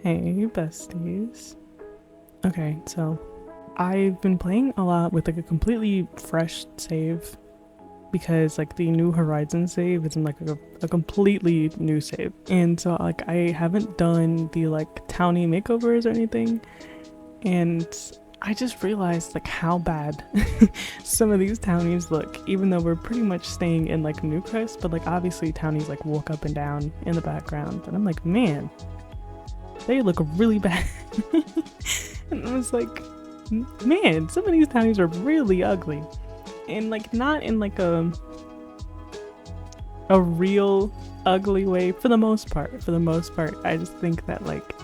Hey, besties. Okay, so I've been playing a lot with like a completely fresh save because like the New Horizon save is in like a completely new save. And so like I haven't done the like townie makeovers or anything. And I just realized like how bad some of these townies look, even though we're pretty much staying in like Newcrest, but like obviously townies like walk up and down in the background. And I'm like, man, they look really bad. And I was like, man, some of these townies are really ugly. And like not in like a real ugly way for the most part. For the most part, I just think that like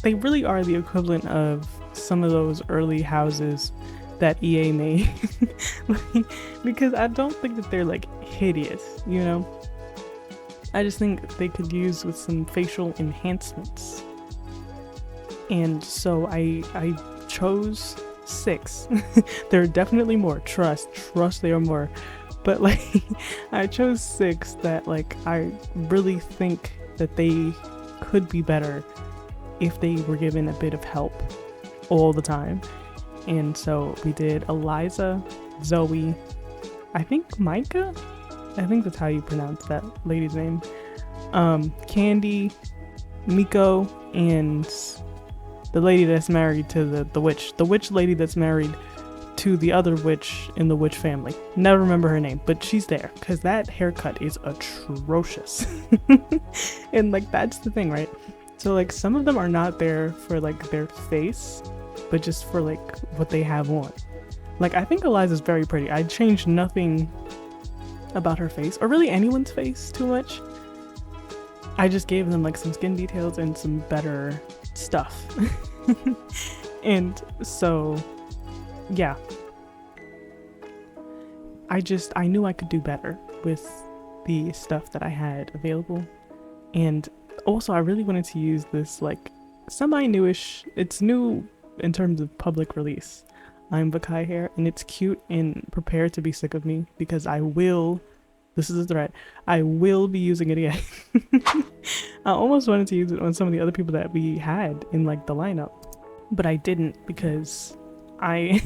they really are the equivalent of some of those early houses that EA made. Like, because I don't think that they're like hideous, you know? I just think they could use with some facial enhancements. And so I chose 6. There are definitely more. Trust there are more. But like I chose 6 that like I really think that they could be better if they were given a bit of help all the time. And so we did Eliza, Zoe, I think Maaike? I think that's how you pronounce that lady's name. Candy, Miko, and the lady that's married to the witch lady that's married to the other witch in the witch family. Never remember her name, but she's there because that haircut is atrocious. And like that's the thing, right? So like some of them are not there for like their face, but just for like what they have on. Like I think Eliza's very pretty. I changed nothing about her face or really anyone's face too much. I just gave them like some skin details and some better stuff. And so yeah, I knew I could do better with the stuff that I had available. And also I really wanted to use this like semi-newish, it's new in terms of public release, I'm Vakai hair, and it's cute and prepare to be sick of me because this is a threat, I will be using it again. I almost wanted to use it on some of the other people that we had in like the lineup, but I didn't because I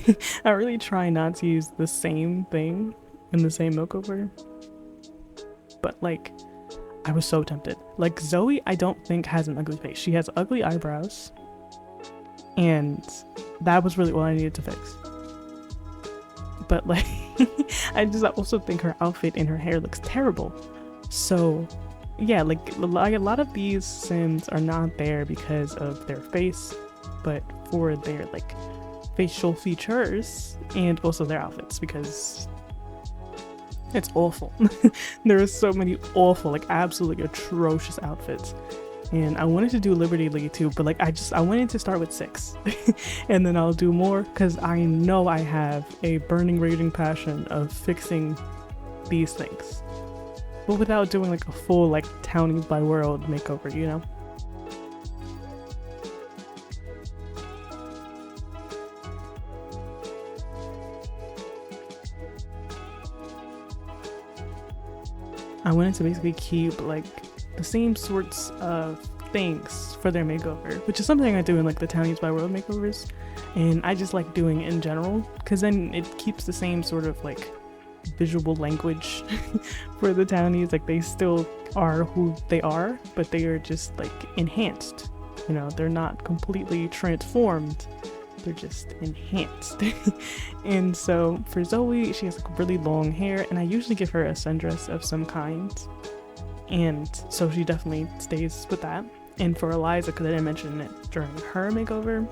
I really try not to use the same thing in the same makeover. But like I was so tempted. Like Zoe, I don't think has an ugly face. She has ugly eyebrows, and that was really all I needed to fix. But like I also think her outfit and her hair looks terrible. So yeah, like a lot of these sims are not there because of their face, but for their like facial features and also their outfits because it's awful. There are so many awful, like absolutely atrocious outfits. And I wanted to do Liberty League too, but like I wanted to start with 6 and then I'll do more because I know I have a burning raging passion of fixing these things, but without doing like a full like Townies by World makeover, you know? I wanted to basically keep like the same sorts of things for their makeover, which is something I do in like the Townies by World makeovers, and I just like doing it in general because then it keeps the same sort of like visual language for the Townies. Like they still are who they are, but they are just like enhanced. You know, they're not completely transformed, they're just enhanced. And so for Zoe, she has like really long hair, and I usually give her a sundress of some kind, and so she definitely stays with that. And for Eliza, because I didn't mention it during her makeover,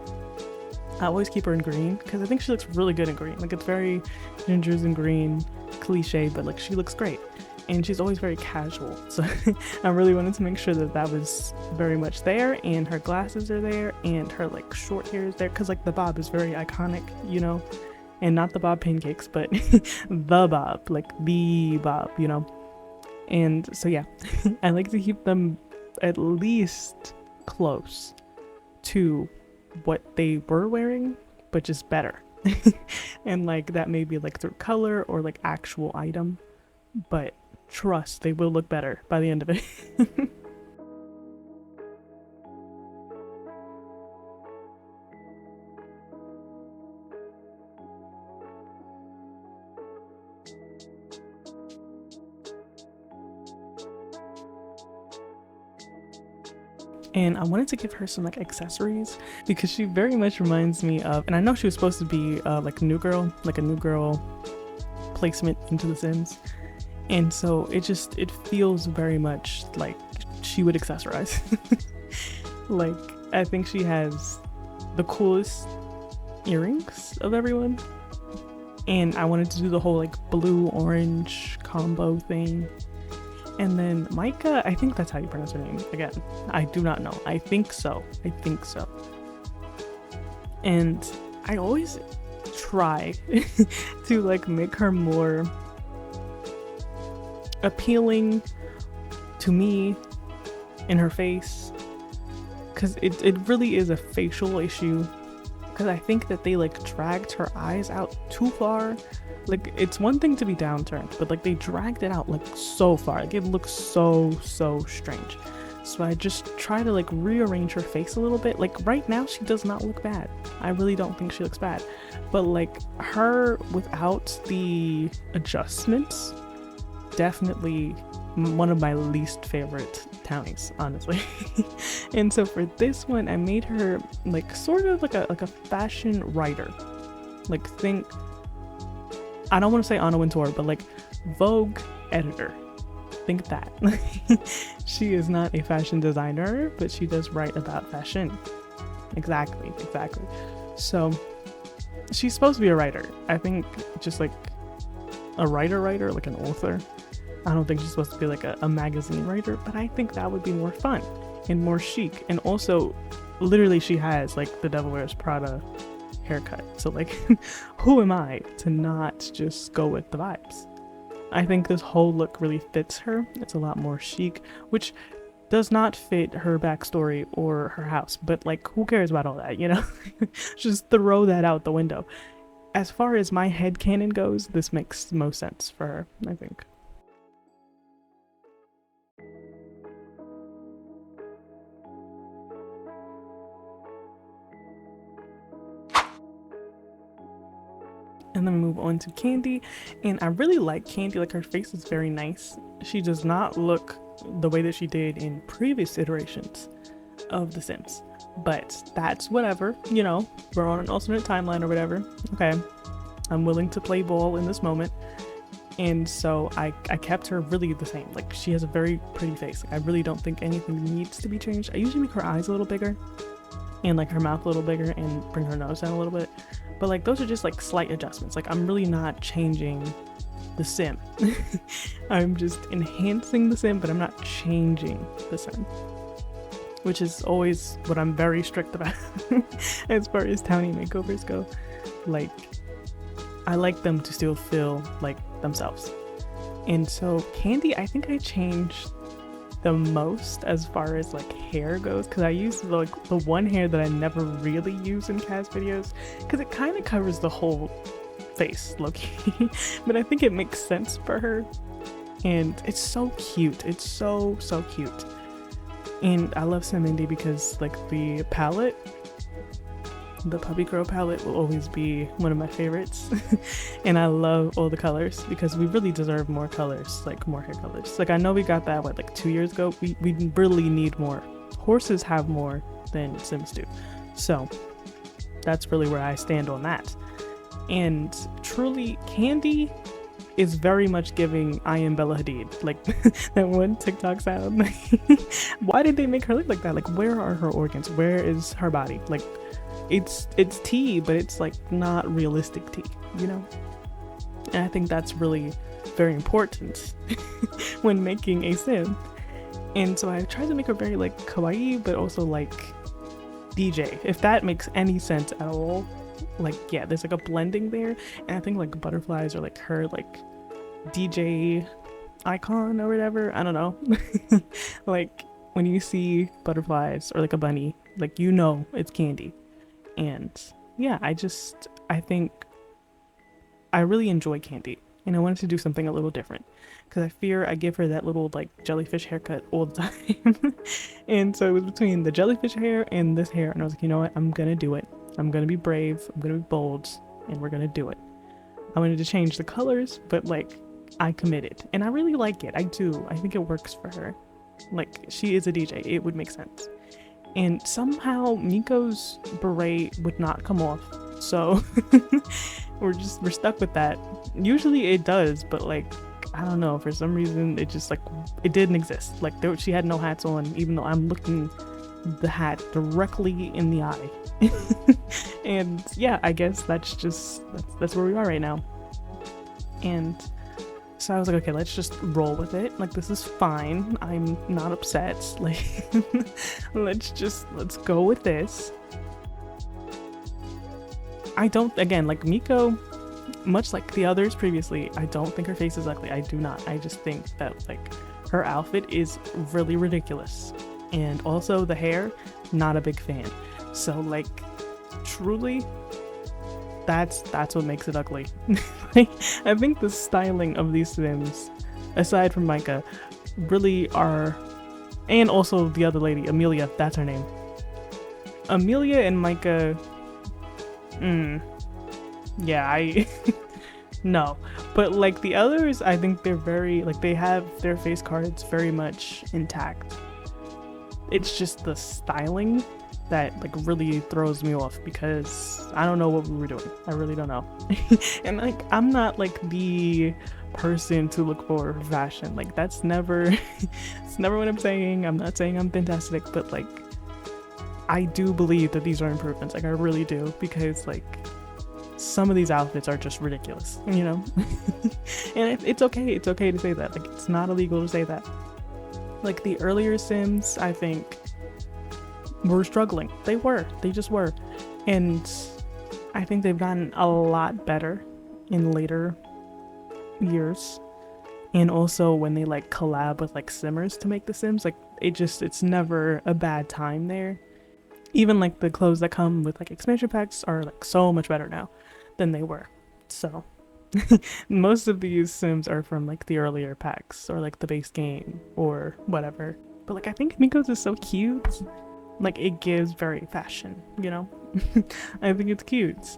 I always keep her in green because I think she looks really good in green. Like it's very gingers and green, cliche, but like she looks great. And she's always very casual, so I really wanted to make sure that that was very much there, and her glasses are there, and her like short hair is there, because like the bob is very iconic, you know, and not the bob pancakes, but the bob, like the bob, you know. And so yeah, I like to keep them at least close to what they were wearing, but just better. And like that may be like through color or like actual item, but trust they will look better by the end of it. and I wanted to give her some like accessories because she very much reminds me of, and I know she was supposed to be like a new girl placement into The Sims, and so it feels very much like she would accessorize. Like, I think she has the coolest earrings of everyone, and I wanted to do the whole like blue orange combo thing. And then Maaike, I think that's how you pronounce her name. Again, I do not know. I think so. And I always try to like make her more appealing to me in her face, because it really is a facial issue, because I think that they like dragged her eyes out too far. Like, it's one thing to be downturned, but like they dragged it out like so far, like it looks so strange. So I just try to like rearrange her face a little bit. Like right now she does not look bad. I really don't think she looks bad, but like her without the adjustments, definitely one of my least favorite Townies, honestly. And so for this one, I made her like sort of like a fashion writer. Like, think, I don't want to say Anna Wintour, but like Vogue editor. Think that. She is not a fashion designer, but she does write about fashion. Exactly. So she's supposed to be a writer. I think just like a writer, like an author. I don't think she's supposed to be like a magazine writer, but I think that would be more fun and more chic. And also, literally, she has like the Devil Wears Prada haircut. So like, who am I to not just go with the vibes? I think this whole look really fits her. It's a lot more chic, which does not fit her backstory or her house. But like, who cares about all that, you know? Just throw that out the window. As far as my headcanon goes, this makes most sense for her, I think. And then move on to Candy, and I really like Candy. Like, her face is very nice. She does not look the way that she did in previous iterations of The Sims, but that's whatever, you know, we're on an alternate timeline or whatever. Okay, I'm willing to play ball in this moment. And so I kept her really the same. Like, she has a very pretty face. Like, I really don't think anything needs to be changed. I usually make her eyes a little bigger and like her mouth a little bigger and bring her nose down a little bit. But like, those are just like slight adjustments. Like, I'm really not changing the sim. I'm just enhancing the sim, but I'm not changing the sim, which is always what I'm very strict about as far as townie makeovers go. Like, I like them to still feel like themselves. And so Candy, I think I changed the most as far as like hair goes, because I use like the one hair that I never really use in cast videos, because it kind of covers the whole face, low-key. But I think it makes sense for her, and it's so cute. It's so cute. And I love Samindi because like the palette, the Puppy Girl palette, will always be one of my favorites. And I love all the colors because we really deserve more colors, like more hair colors. Like, I know we got that, what, like 2 years ago? We really need more. Horses have more than Sims do. So that's really where I stand on that. And truly, Candy is very much giving I Am Bella Hadid. Like, that one TikTok sound. Why did they make her look like that? Like, where are her organs? Where is her body? Like, it's tea, but it's like not realistic tea, you know? And I think that's really very important when making a sim. And so I tried to make her very like kawaii, but also like DJ, if that makes any sense at all. Like, yeah, there's like a blending there. And I think like butterflies are like her like DJ icon or whatever. I don't know. Like, when you see butterflies or like a bunny, like, you know it's Candy. And yeah, I think I really enjoy Candy, and I wanted to do something a little different because I fear I give her that little like jellyfish haircut all the time. And so it was between the jellyfish hair and this hair, and I was like, you know what, I'm gonna do it. I'm gonna be brave, I'm gonna be bold, and we're gonna do it. I wanted to change the colors, but like, I committed, and I really like it. I do. I think it works for her. Like, she is a DJ, it would make sense. And somehow Miko's beret would not come off. So we're stuck with that. Usually it does, but like I don't know, for some reason it just like it didn't exist. Like she had no hats on, even though I'm looking the hat directly in the eye. And yeah, I guess that's where we are right now. And so I was like, okay, let's just roll with it. Like, this is fine. I'm not upset. Like, let's go with this. I don't, again, like Miko, much like the others previously, I don't think her face is ugly. I do not. I just think that, like, her outfit is really ridiculous. And also the hair, not a big fan. So, like, truly, that's what makes it ugly. I think the styling of these Sims, aside from Maaike, really are, and also the other lady, Emilia, that's her name. Emilia and Maaike, yeah, no. But like the others, I think they're very, like they have their face cards very much intact. It's just the styling that like really throws me off because I don't know what we were doing. I really don't know. And like I'm not like the person to look for fashion. Like that's never it's never what I'm saying. I'm not saying I'm fantastic, but like I do believe that these are improvements. Like I really do, because like some of these outfits are just ridiculous, you know? And it's okay. It's okay to say that. Like it's not illegal to say that. Like the earlier Sims, I think, were struggling. They just were. And I think they've gotten a lot better in later years. And also when they like collab with like Simmers to make the Sims, like it's never a bad time there. Even like the clothes that come with like expansion packs are like so much better now than they were. So most of these Sims are from like the earlier packs or like the base game or whatever. But like I think Miko's is so cute. Like it gives very fashion, you know? I think it's cute.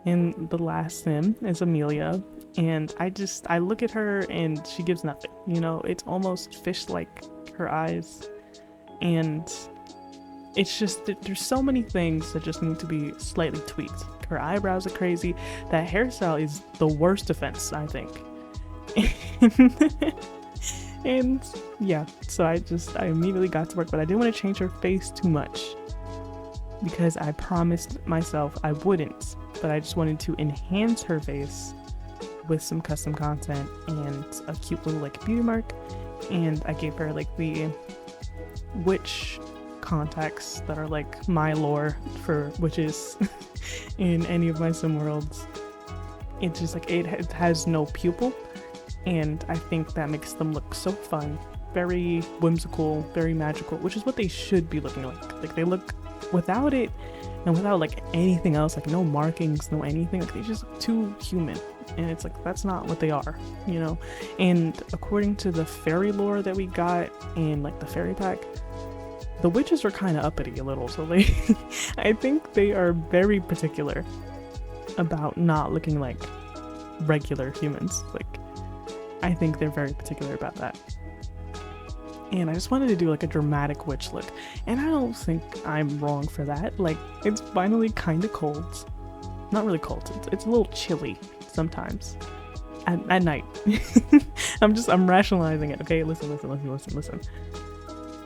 And the last Sim is Emilia, and I look at her and she gives nothing, you know? It's almost fish-like, her eyes, and it's just there's so many things that just need to be slightly tweaked. Her eyebrows are crazy. That hairstyle is the worst offense, I think. And yeah, so I immediately got to work, but I didn't want to change her face too much because I promised myself I wouldn't, but I just wanted to enhance her face with some custom content and a cute little like beauty mark. And I gave her like the witch contacts that are like my lore for witches in any of my sim worlds. It's just like it has no pupil, and I think that makes them look so fun, very whimsical, very magical, which is what they should be looking like. Like they look without it and without like anything else, like no markings, no anything, like they just look too human, and it's like that's not what they are, you know? And according to the fairy lore that we got in like the fairy pack, the witches are kind of uppity a little, so they I think they are very particular about not looking like regular humans. Like I think they're very particular about that. And I just wanted to do like a dramatic witch look, and I don't think I'm wrong for that. Like it's finally kind of cold. Not really cold, it's a little chilly sometimes at night. I'm rationalizing it. Okay, listen.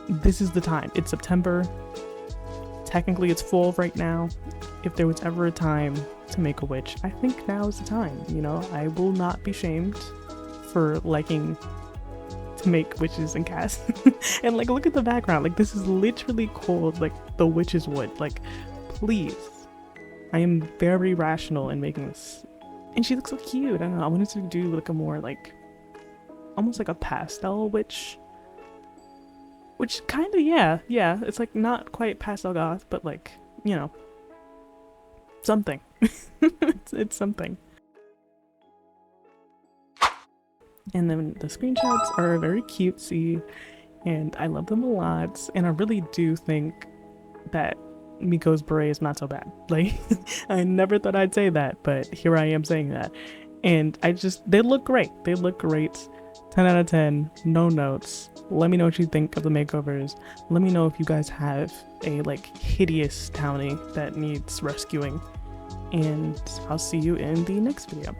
This is the time. It's September. Technically it's fall right now. If there was ever a time to make a witch, I think now is the time, you know? I will not be shamed for liking to make witches and cats. And like look at the background, like this is literally called like the witch's wood. Like please, I am very rational in making this, and she looks so cute. I don't know, I wanted to do like a more like almost like a pastel witch, which kind of yeah it's like not quite pastel goth, but like, you know, something. it's something. And then the screenshots are very cutesy, and I love them a lot. And I really do think that Miko's beret is not so bad. Like, I never thought I'd say that, but here I am saying that. And they look great. They look great. 10 out of 10, no notes. Let me know what you think of the makeovers. Let me know if you guys have a like hideous townie that needs rescuing. And I'll see you in the next video.